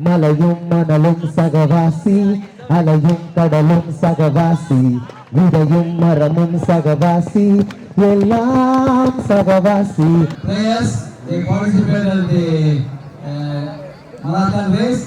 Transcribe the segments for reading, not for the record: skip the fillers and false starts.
மலையும் மணலும் சகவாசி, அலையும் கடலும் சகவாசி, விதையும் மரமும் சகவாசி, எல்லாம் சகவாசி. Players, they participated in the marathon race.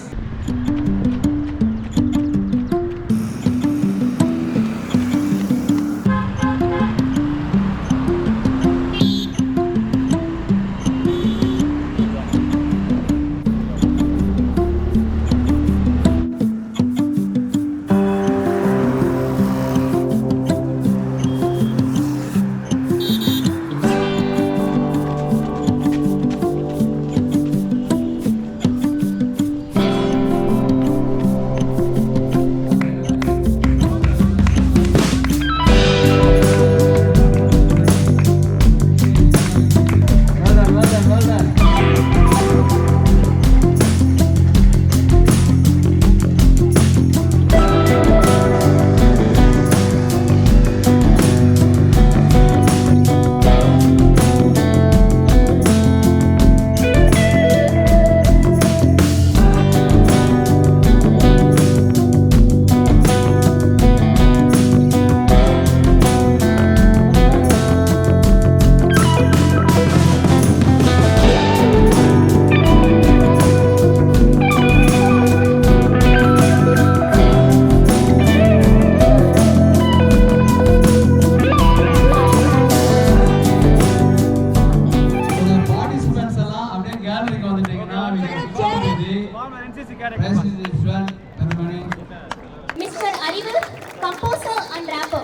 Mr. Arivu, composer and rapper.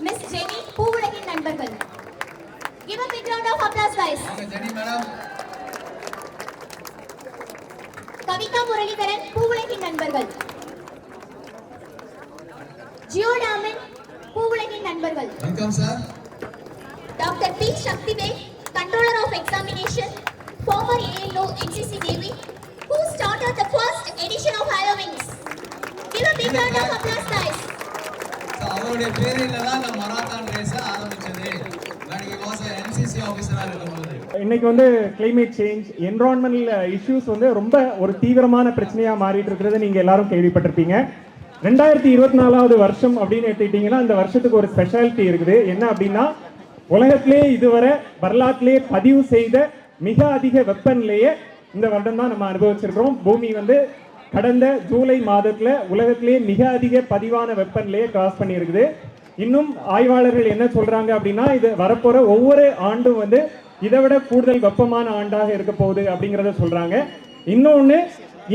Miss Jenny, பூவுலகின் நண்பர்கள். Give a big round of applause, guys. Jenny madam. Kavitha Muralidharan, பூவுலகின் நண்பர்கள். ஜியோடாமன், பூவுலகின் நண்பர்கள். Welcome sir. Dr. P. Shaktivel, controller of examination, former ALO NCC Navy, who started the first edition of Halloween's. Give a big round of applause, guys. So அவருடைய பேரில தான் நம்ம marathon race ஆரம்பிச்சது. but he was an NCC officer இருக்கும்போது. இன்னைக்கு வந்து climate change, environmental issues வந்து ரொம்ப ஒரு தீவிரமான பிரச்சனையா மாறிட்டு இருக்கிறது நீங்க எல்லாரும் கேள்விப்பட்டிருப்பீங்க. 2024 வருஷம் அப்படின்னு எடுத்துக்கிட்டீங்கன்னா அந்த வருஷத்துக்கு ஒரு ஸ்பெஷாலிட்டி இருக்குது. என்ன அப்படின்னா, உலகத்திலே இதுவரை வரலாற்றிலே பதிவு செய்த மிக அதிக வெப்பநிலையை இந்த வருடம் தான் நம்ம அனுபவிச்சிருக்கிறோம். பூமி வந்து கடந்த ஜூலை மாதத்துல உலகத்திலே மிக அதிக பதிவான வெப்பநிலையை கிராஸ் பண்ணி இருக்குது. இன்னும் ஆய்வாளர்கள் என்ன சொல்றாங்க அப்படின்னா, இது வரப்போற ஒவ்வொரு ஆண்டும் வந்து இதை விட கூடுதல் வெப்பமான ஆண்டாக இருக்க போகுது அப்படிங்கிறத சொல்றாங்க. இன்னொன்னு,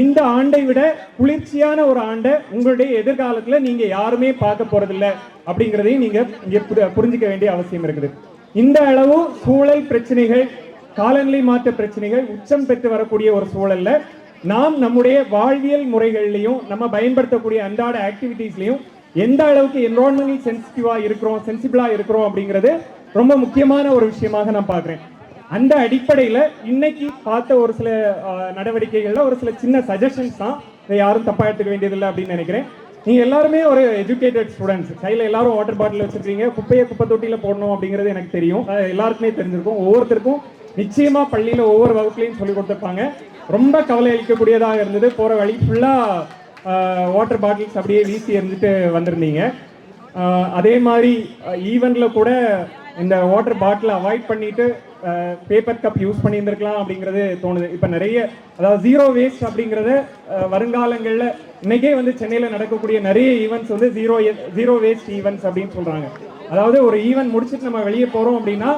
இந்த ஆண்டை விட குளிர்ச்சியான ஒரு ஆண்டை உங்களுடைய எதிர்காலத்துல நீங்க யாருமே பார்க்க போறதில்லை அப்படிங்கிறதையும் நீங்க இங்க புரிஞ்சுக்க வேண்டிய அவசியம் இருக்குது. இந்த அளவு சூழல் பிரச்சனைகள், காலநிலை மாற்ற பிரச்சனைகள் உச்சம் பெற்று வரக்கூடிய ஒரு சூழல்ல நாம் நம்முடைய வாழ்வியல் முறைகள்லையும் நம்ம பயன்படுத்தக்கூடிய அன்றாட ஆக்டிவிட்டீஸ்லையும் எந்த அளவுக்கு என்விரான்மெண்டல் சென்சிபிளா இருக்கிறோம் அப்படிங்கிறது ரொம்ப முக்கியமான ஒரு விஷயமாக நான் பார்க்குறேன். அந்த அடிப்படையில் இன்னைக்கு பார்த்த ஒரு சில நடவடிக்கைகள்ல ஒரு சில சின்ன சஜஷன்ஸ் தான், இதை யாரும் தப்பா எடுத்துக்க வேண்டியதில்லை அப்படின்னு நினைக்கிறேன். நீங்க எல்லாருமே ஒரு எஜுகேட்டட் ஸ்டூடெண்ட்ஸ், கையில் எல்லாரும் வாட்டர் பாட்டில் வச்சிருக்கீங்க. குப்பையை குப்பை தொட்டியில போடணும் அப்படிங்கிறது எனக்கு தெரியும், எல்லாருக்குமே தெரிஞ்சிருக்கும். ஒவ்வொருத்தருக்கும் நிச்சயமா பள்ளியில ஒவ்வொரு வகுப்புலையும் சொல்லி கொடுத்துருப்பாங்க. ரொம்ப கவலை அளிக்கக்கூடியதாக இருந்தது. போற வழி ஃபுல்லா வாட்டர் பாட்டில்ஸ் அப்படியே வீசி எறிஞ்சிட்டு வந்திருந்தீங்க. அதே மாதிரி ஈவெண்ட்ல கூட இந்த வாட்டர் பாட்டிலை அவாய்ட் பண்ணிட்டு பேப்பர் கப் யூஸ் பண்ணியிருந்திருக்கலாம் அப்படிங்கிறது தோணுது. இப்போ நிறைய, அதாவது ஜீரோ வேஸ்ட் அப்படிங்கிறத வருங்காலங்களில் இன்னைக்கே வந்து சென்னையில் நடக்கக்கூடிய நிறைய ஈவெண்ட்ஸ் வந்து ஜீரோ வேஸ்ட் ஈவெண்ட்ஸ் அப்படின்னு சொல்றாங்க. அதாவது ஒரு ஈவெண்ட் முடிச்சுட்டு நம்ம வெளியே போறோம் அப்படின்னா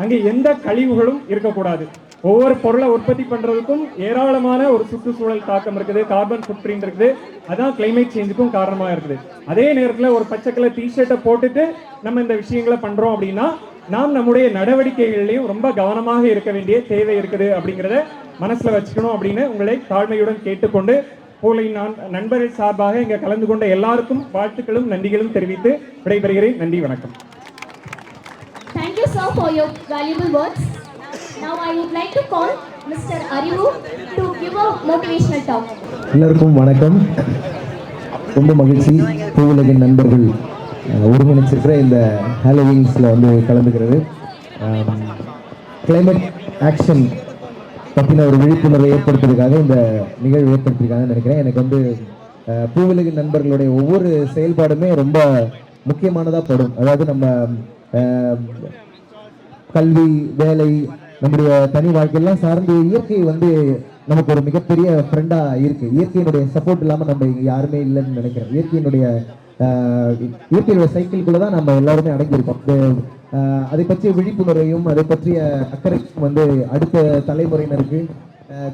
அங்கே எந்த கழிவுகளும் இருக்கக்கூடாது. ஒவ்வொரு பொருளை உற்பத்தி பண்றதுக்கும் ஏராளமான ஒரு சுற்றுச்சூழல் தாக்கம் இருக்குது, கார்பன் ஃபுட் பிரிண்ட் இருக்குது. அதான் கிளைமேட் சேஞ்சுக்கும் காரணமா இருக்குது. அதே நேரத்தில் ஒரு பச்சை கலர் டிஷர்ட்டை போட்டுட்டு நம்ம இந்த விஷயங்களை பண்றோம் அப்படின்னா நாம் நம்முடைய நடவடிக்கைகள்லையும் ரொம்ப கவனமாக இருக்க வேண்டிய தேவை இருக்குது அப்படிங்கிறத மனசுல வச்சுக்கணும் அப்படின்னு உங்களை தாழ்மையுடன் கேட்டுக்கொண்டு பூவுலகின் நண்பர்கள் சார்பாக இங்க கலந்து கொண்ட எல்லாருக்கும் வாழ்த்துக்களும் நன்றிகளும் தெரிவித்து விடைபெறுகிறேன். நன்றி, வணக்கம். Thank you sir for your valuable words. Now I would like to call Mr. Arivu to give a motivational talk. எல்லாருக்கும் வணக்கம். ரொம்ப மகிழ்ச்சி பூவுலகின் நண்பர்கள் ஒருங்கிணைச்சிருக்கிற இந்த ஹாலோவீன்ஸில் வந்து கலந்துக்கிறது. கிளைமேட் ஆக்ஷன் பற்றின ஒரு விழிப்புணர்வை ஏற்படுத்துறதுக்காக இந்த நிகழ்வு ஏற்படுத்தியிருக்காங்கன்னு நினைக்கிறேன். எனக்கு வந்து பூவுலகின் நண்பர்களுடைய ஒவ்வொரு செயல்பாடுமே ரொம்ப முக்கியமானதாக படும். அதாவது நம்ம கல்வி, வேலை, நம்முடைய தனி வாழ்க்கையெல்லாம் சார்ந்து இயற்கை வந்து நமக்கு ஒரு மிகப்பெரிய ஃப்ரெண்டாக இருக்கு. இயற்கையினுடைய சப்போர்ட் இல்லாமல் நம்ம இங்கே யாருமே இல்லைன்னு நினைக்கிறேன். இயற்கையினுடைய சைக்கிள்குள்ளே தான் நம்ம எல்லாருமே அடங்கியிருக்கோம். அதை பற்றிய விழிப்புணர்வையும் அதை பற்றிய அக்கறையும் வந்து அடுத்த தலைமுறையினருக்கு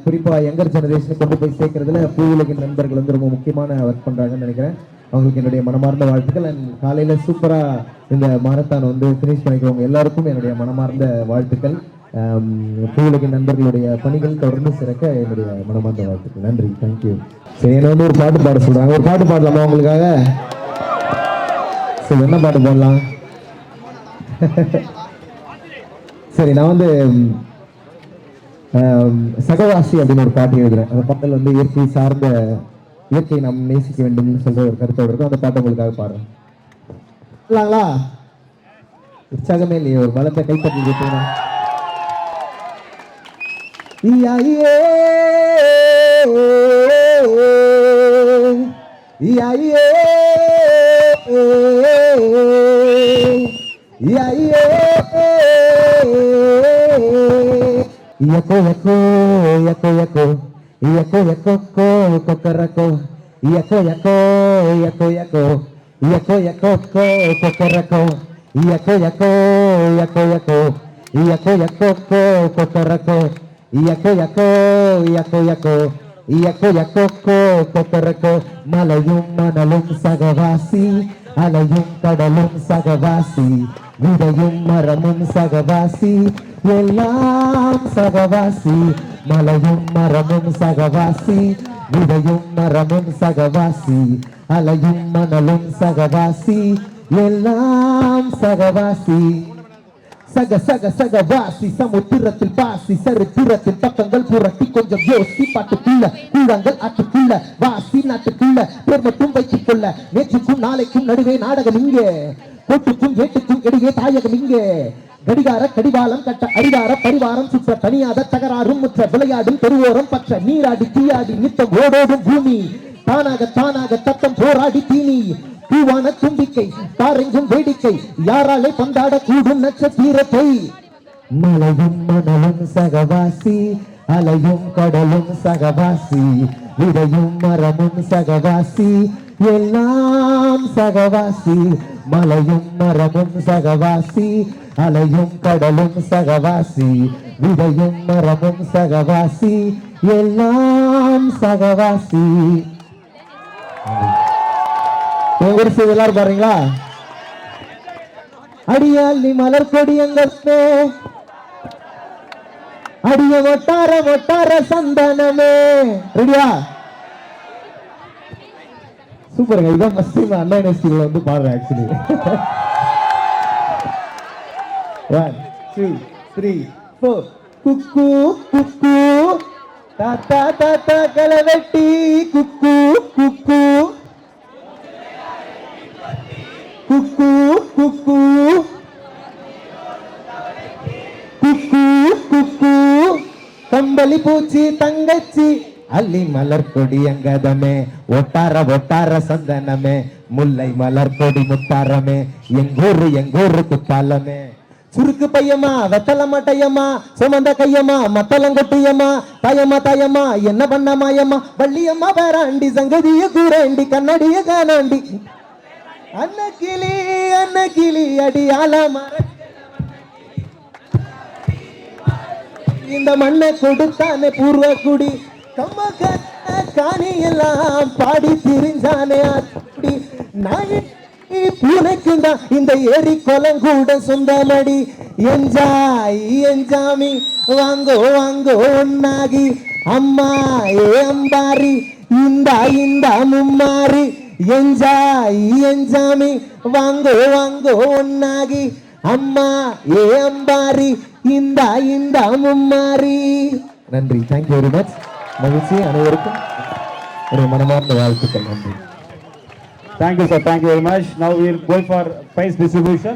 குறிப்பாக யங்கர் ஜெனரேஷனை கொண்டு போய் சேர்க்கறதுல பூவுலகின் நண்பர்கள் வந்து ரொம்ப முக்கியமான ஒர்க் பண்ணுறாங்கன்னு நினைக்கிறேன். அவங்களுக்கு என்னுடைய மனமார்ந்த வாழ்த்துக்கள். அண்ட் காலையில் சூப்பராக இந்த மாரத்தான் வந்து ஃபினிஷ் பண்ணிக்கிறவங்க எல்லாருக்கும் என்னுடைய மனமார்ந்த வாழ்த்துக்கள். பூவுலகின் நண்பர்களுடைய பணிகள் தொடர்ந்து சிறக்க என்னுடைய மனமார்ந்த வாழ்த்துக்கள். நன்றி, தேங்க்யூ. சரி, என்ன வந்து ஒரு பாட்டு பாட சொல்கிறாங்க. ஒரு பாட்டு பாடலாமா உங்களுக்காக? சரி, என்ன பாட்டு பாடலாம்? சரி, நான் வந்து சகவாசி அப்படின்னு ஒரு பாட்டு எழுதுறேன். அந்த பாட்டில் வந்து இயற்கை சார்ந்த, இயற்கையை நாம் நேசிக்க வேண்டும்னு சொல்ற ஒரு கருத்தோடு இருக்கும். அந்த பாட்டை உங்களுக்காக பாடுறேன். உற்சாகமே இல்லையே, ஒரு பலத்தை கைப்பற்றி கேட்டீங்கன்னா Yako yako yako yako yako yako kokorako yako yako yako yako yako yako kokorako yako yako yako yako yako yako kokorako yako yako yako yako yako yako kokorako malayum manalum sagavasi alayum kadalum sagavasi விதையும் மரமும் சகவாசி எல்லாம் சகவாசி மலையும் மரமும் சகவாசி விதையும் மரமும் சகவாசி அலையும் மணலும் சகவாசி எல்லாம் சகவாசி சக சக சகவாசி சமுத்திரத்தில் பாசி சரித்திரத்தில் பக்கங்கள் புரட்டி கொஞ்சம் யோசி பாட்டுக்குள்ள கூழங்கள் ஆட்டுக்குள்ள வாசி நாட்டுக்குள்ள பேர் மட்டும் வைத்துக் கொள்ள நேற்றுக்கும் நாளைக்கும் நடுவே நாடகம் இங்கே கோட்டுக்கும் வேட்டுக்கும் இடையே தாயகம் இங்கே கடிகார கடிவாளம் கட்ட அடிவார பரிவாரம் சுற்ற தனியாத தகராறும் முற்ற விளையாடும் தெருவோரம் பற்ற நீராடி தீயாடி நித்தம் ஓடோடும் பூமி தானாக தானாக தத்தம் போராடி தீனி பூவான தும்பிக்கை தாரெங்கும் வேடிக்கை யாராலே பந்தாட கூடும் நட்சத்திரத்தை மலையும் மணலும் சகவாசி அலையும் கடலும் சகவாசி விதையும் மரமும் சகவாசி எல்லாம் சகவாசி மலையும் மரமும் சகவாசி அலையும் கடலும் சகவாசி விதையும் மரமும் சகவாசி எல்லாம் சகவாசி. ஒரு சில எல்லாரும் பாருங்களா? அடியாளி மலர் கொடி எங்கே அடிய ஒட்டார ஒட்டார சந்தனமே. ரெடியா? சூப்பருங்க. இதான் ஃபர்ஸ்ட் டைம் அண்ணா யூனிவர்சிட்டியில வந்து பாடுறேன். ஆக்சுவலி 1 2 3 4 குக்கு குக்கு தாத்தா தாத்தா கலவெட்டி குக்கு குக்கு குக்கு குக்கு குக்கு குக்கு கம்பளி பூச்சி தங்கச்சி அள்ளி மலர் கொடி அங்கதமே ஒட்டார ஒட்டார சந்தனமே முல்லை மலர் கொடி முத்தாரமே எங்கூரு குத்தாலமே சுருக்கு பையமா வெத்தல மட்டையம்மா சுமந்த கையம்மா மத்தலங்கொட்டியம்மா தாயம்மா தாயம்மா என்ன பண்ண மாயம்மா வள்ளியம்மா வேறாண்டி சங்கதிய கூறாண்டி கண்ணடிய காணாண்டி அன்ன கிளி அடி ஆலமர இந்த மண்ணை கொடுத்தானே பூர்வ குடி கம்ம காணி எல்லாம் பாடி திரிஞ்சானே அப்படி நாய் பூனைக்கும் தான் இந்த ஏரி குளம் கூட சொந்தமடி என்ஜாய் என்ஜாமி வாங்கோ வாங்கோ ஒன்னாகி அம்மா ஏ அம்பாரி இந்த மும்மாரி என்ஜாய் என்ஜாமி வாங்கோ வாங்கோ ஒன்னாகி அம்மா ஏ அம்பாரி இந்த மும்மாரி. நன்றி, தேங்க்யூ வெரி மச். மகிழ்ச்சி அனைவருக்கும் ஒரு மனமார்ந்த வாழ்த்துக்கள். நன்றி. Thank you, sir. Thank you very much. Now we are going for prize distribution.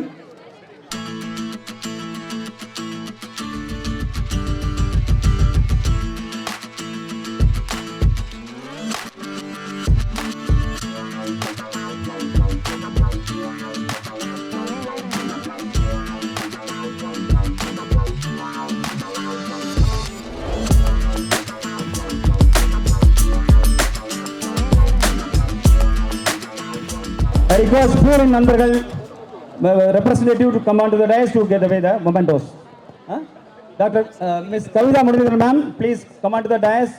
I request Purin Nandargal representative to come onto the dais to get away the mementos. Dr. Ms. Kavita Muralidharan ma'am, please come onto the dais.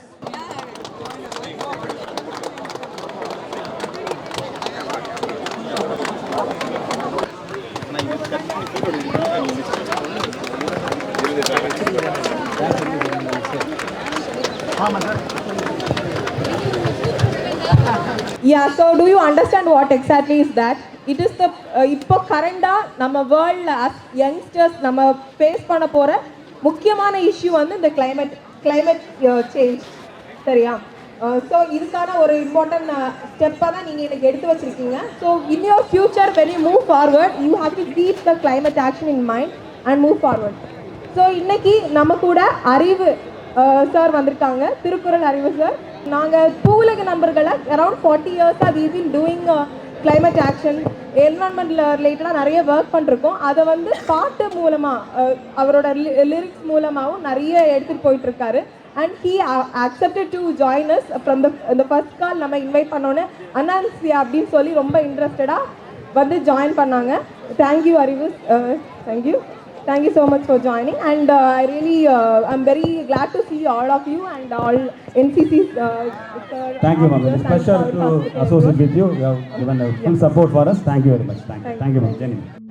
Yeah, so do you understand what exactly is that? It is the இப்போ கரண்டா நம்ம வேர்ல்ட்ல youngsters நம்ம face பண்ண போற முக்கியமான issue வந்து இந்த climate change. சரியா? So இதுக்கான ஒரு இம்பார்ட்டன்ட் ஸ்டெப்பாக தான் நீங்கள் எனக்கு எடுத்து வச்சிருக்கீங்க. So in your future when you move forward you have to keep the climate action in mind and move forward. So இன்னைக்கு நம்ம கூட அறிவு சார் வந்திருக்காங்க, திருக்குறள் அறிவு சார். நாங்கள் பூவுலக நண்பர்களை அரௌண்ட் 40 இயர்ஸாக we been doing climate action environment ரிலேட்டடாக நிறைய ஒர்க் பண்ணிருக்கோம். அதை வந்து பாட்டு மூலமாக அவரோட லிரிக்ஸ் மூலமாகவும் நிறைய எடுத்துகிட்டு போயிட்டுருக்காரு. And he accepted to join us from the first call. நம்ம இன்வைட் பண்ணோன்னே அனான்சியா அப்படின்னு சொல்லி ரொம்ப இன்ட்ரெஸ்டடாக வந்து ஜாயின் பண்ணாங்க. தேங்க்யூ அறிவு, thank you. Thank you so much for joining, and I really I'm very glad to see all of you and all NCC's. Thank you, ma'am. It's a pleasure to associate with you. You have given full support for us. Thank you very much. Thank you, ma'am. Jenny.